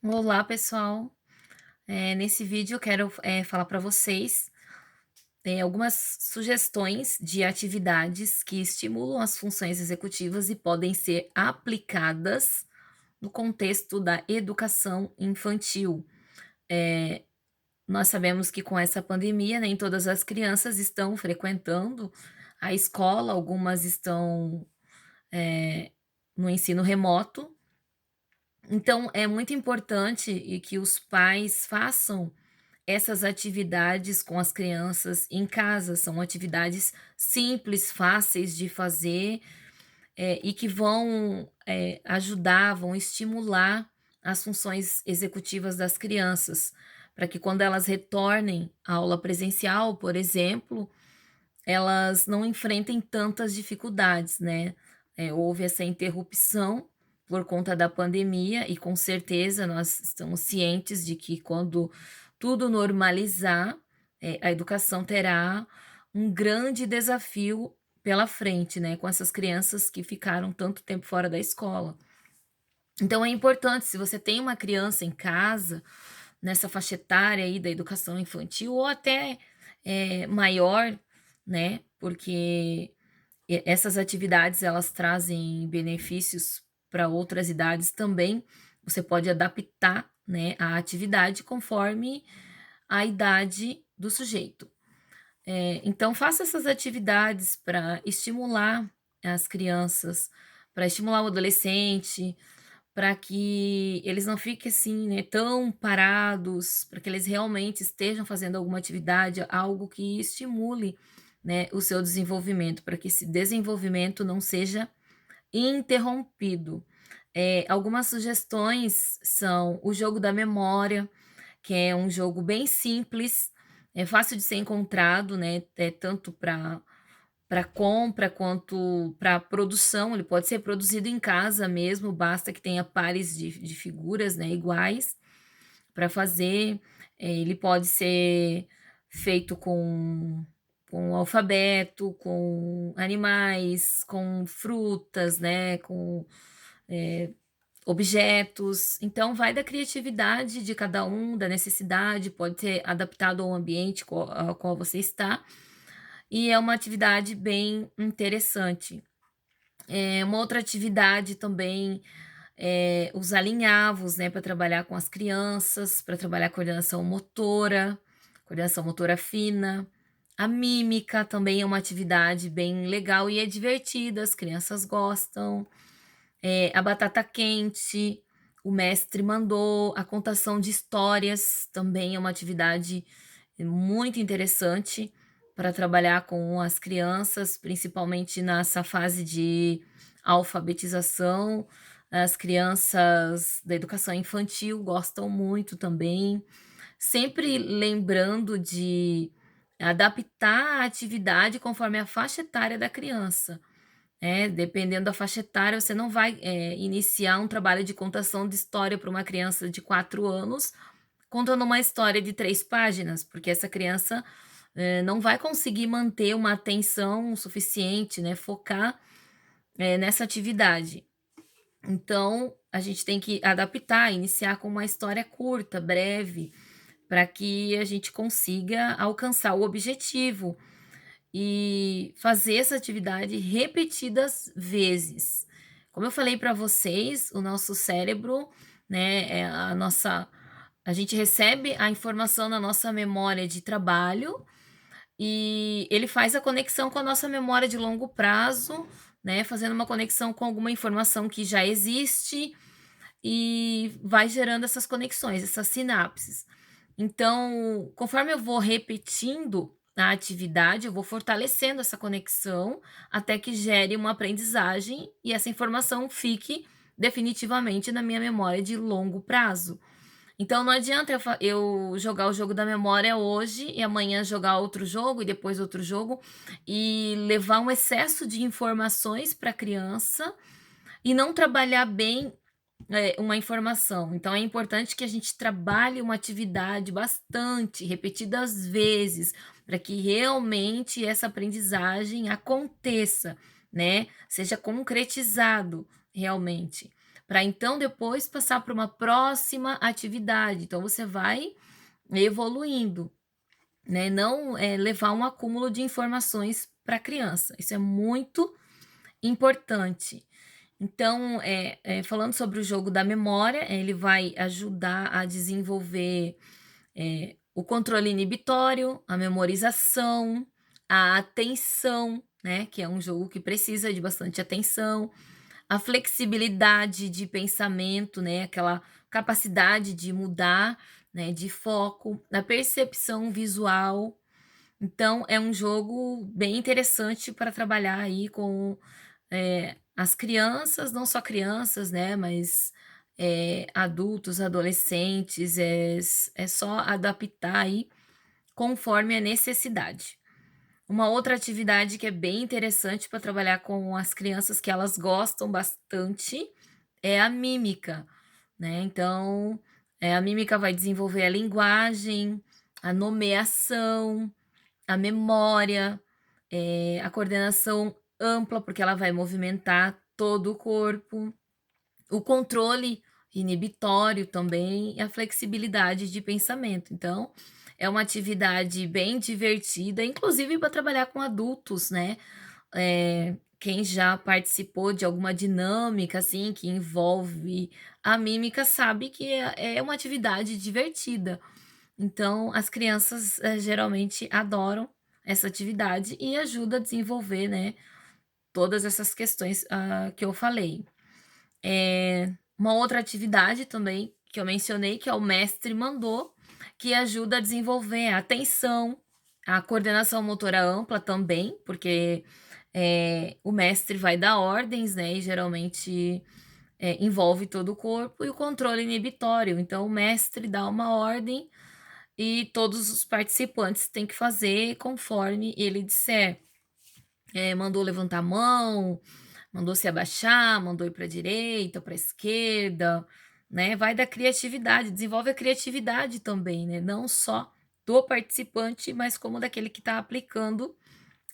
Olá, pessoal. Nesse vídeo eu quero, falar para vocês, algumas sugestões de atividades que estimulam as funções executivas e podem ser aplicadas no contexto da educação infantil. Eh, Nós sabemos que com essa pandemia nem todas as crianças estão frequentando a escola, algumas estão, eh, no ensino remoto. Então é muito importante que os pais façam essas atividades com as crianças em casa. São atividades simples, fáceis de fazer, e que vão, ajudar, vão estimular as funções executivas das crianças, para que quando elas retornem à aula presencial, por exemplo, elas não enfrentem tantas dificuldades, né. Houve essa interrupção por conta da pandemia e com certeza nós estamos cientes de que quando tudo normalizar, a educação terá um grande desafio pela frente, né, com essas crianças que ficaram tanto tempo fora da escola. Então é importante, se você tem uma criança em casa, nessa faixa etária aí da educação infantil ou até, maior, né, porque essas atividades elas trazem benefícios para outras idades também. Você pode adaptar, né, a atividade conforme a idade do sujeito. Então faça essas atividades para estimular as crianças, para estimular o adolescente, para que eles não fiquem assim, né, tão parados, para que eles realmente estejam fazendo alguma atividade, algo que estimule, né, o seu desenvolvimento, para que esse desenvolvimento não seja interrompido. Algumas sugestões são o jogo da memória, que é um jogo bem simples, é fácil de ser encontrado, né, tanto para compra quanto para produção. Ele pode ser produzido em casa mesmo, basta que tenha pares de figuras, né, iguais para fazer. Ele pode ser feito com alfabeto, com animais, com frutas, né, com, eh, objetos. Então vai da criatividade de cada um, da necessidade, pode ser adaptado ao ambiente ao qual você está, e é uma atividade bem interessante. Uma outra atividade também é os alinhavos, né, para trabalhar com as crianças, para trabalhar coordenação motora fina. A mímica também é uma atividade bem legal e é divertida, as crianças gostam. A batata quente, o mestre mandou, a contação de histórias também é uma atividade muito interessante para trabalhar com as crianças, principalmente nessa fase de alfabetização. As crianças da educação infantil gostam muito também, sempre lembrando de adaptar a atividade conforme a faixa etária da criança. Dependendo da faixa etária, você não vai, iniciar um trabalho de contação de história para uma criança de 4 anos, contando uma história de 3 páginas, porque essa criança, não vai conseguir manter uma atenção suficiente, né, focar, nessa atividade. Então, a gente tem que adaptar, iniciar com uma história curta, breve, para que a gente consiga alcançar o objetivo. E fazer essa atividade repetidas vezes. Como eu falei para vocês, o nosso cérebro, né, a gente recebe a informação na nossa memória de trabalho e ele faz a conexão com a nossa memória de longo prazo, né, fazendo uma conexão com alguma informação que já existe e vai gerando essas conexões, essas sinapses. Então, conforme eu vou repetindo a atividade, eu vou fortalecendo essa conexão até que gere uma aprendizagem e essa informação fique definitivamente na minha memória de longo prazo. Então não adianta eu jogar o jogo da memória hoje e amanhã jogar outro jogo e depois outro jogo e levar um excesso de informações para a criança e não trabalhar bem uma informação. Então é importante que a gente trabalhe uma atividade bastante, repetidas vezes, para que realmente essa aprendizagem aconteça, né, seja concretizado realmente. para então depois passar para uma próxima atividade. Então você vai evoluindo, né, não, levar um acúmulo de informações para a criança, isso é muito importante. Então, falando sobre o jogo da memória, ele vai ajudar a desenvolver, o controle inibitório, a memorização, a atenção, né, que é um jogo que precisa de bastante atenção, a flexibilidade de pensamento, né, aquela capacidade de mudar, né, de foco, a percepção visual. Então é um jogo bem interessante para trabalhar aí com, as crianças, não só crianças, né, mas, adultos, adolescentes, é só adaptar aí conforme a necessidade. Uma outra atividade que é bem interessante para trabalhar com as crianças, que elas gostam bastante, é a mímica, né. Então, a mímica vai desenvolver a linguagem, a nomeação, a memória, a coordenação ampla, porque ela vai movimentar todo o corpo, o controle inibitório também e a flexibilidade de pensamento. Então, é uma atividade bem divertida, inclusive para trabalhar com adultos, né. Quem já participou de alguma dinâmica, assim, que envolve a mímica sabe que é uma atividade divertida. Então, as crianças, geralmente adoram essa atividade e ajuda a desenvolver, né, todas essas questões, que eu falei. Uma outra atividade também que eu mencionei, que é o mestre mandou, que ajuda a desenvolver a atenção, a coordenação motora ampla também, porque, o mestre vai dar ordens, né, e geralmente, envolve todo o corpo, e o controle inibitório. Então o mestre dá uma ordem e todos os participantes têm que fazer conforme ele disser. Mandou levantar a mão, mandou se abaixar, mandou ir para a direita, para a esquerda, né, vai da criatividade, desenvolve a criatividade também, né, não só do participante, mas como daquele que está aplicando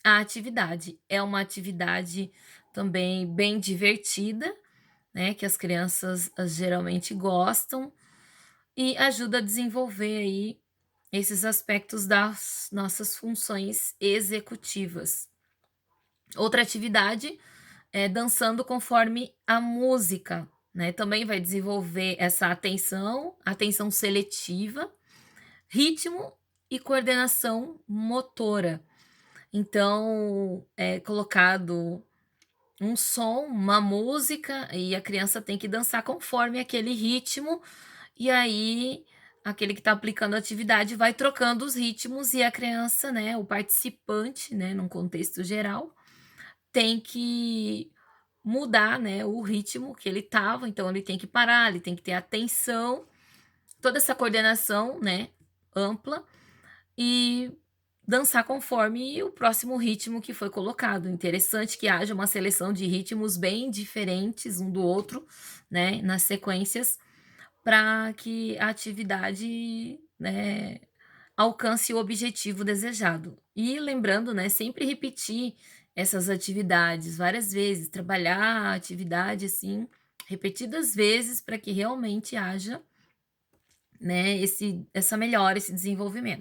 a atividade. É uma atividade também bem divertida, né, que as crianças, geralmente gostam e ajuda a desenvolver aí esses aspectos das nossas funções executivas. Outra atividade é dançando conforme a música, né, também vai desenvolver essa atenção seletiva, ritmo e coordenação motora. Então, é colocado um som, uma música, e a criança tem que dançar conforme aquele ritmo, e aí aquele que está aplicando a atividade vai trocando os ritmos e a criança, né, o participante, né, num contexto geral, tem que mudar, né, o ritmo que ele estava, então ele tem que parar, ele tem que ter atenção, toda essa coordenação, né, ampla e dançar conforme o próximo ritmo que foi colocado. Interessante que haja uma seleção de ritmos bem diferentes um do outro, né, nas sequências, para que a atividade, né, alcance o objetivo desejado. E lembrando, né, sempre repetir essas atividades várias vezes, trabalhar a atividade, assim, repetidas vezes para que realmente haja, né, essa melhora, esse desenvolvimento.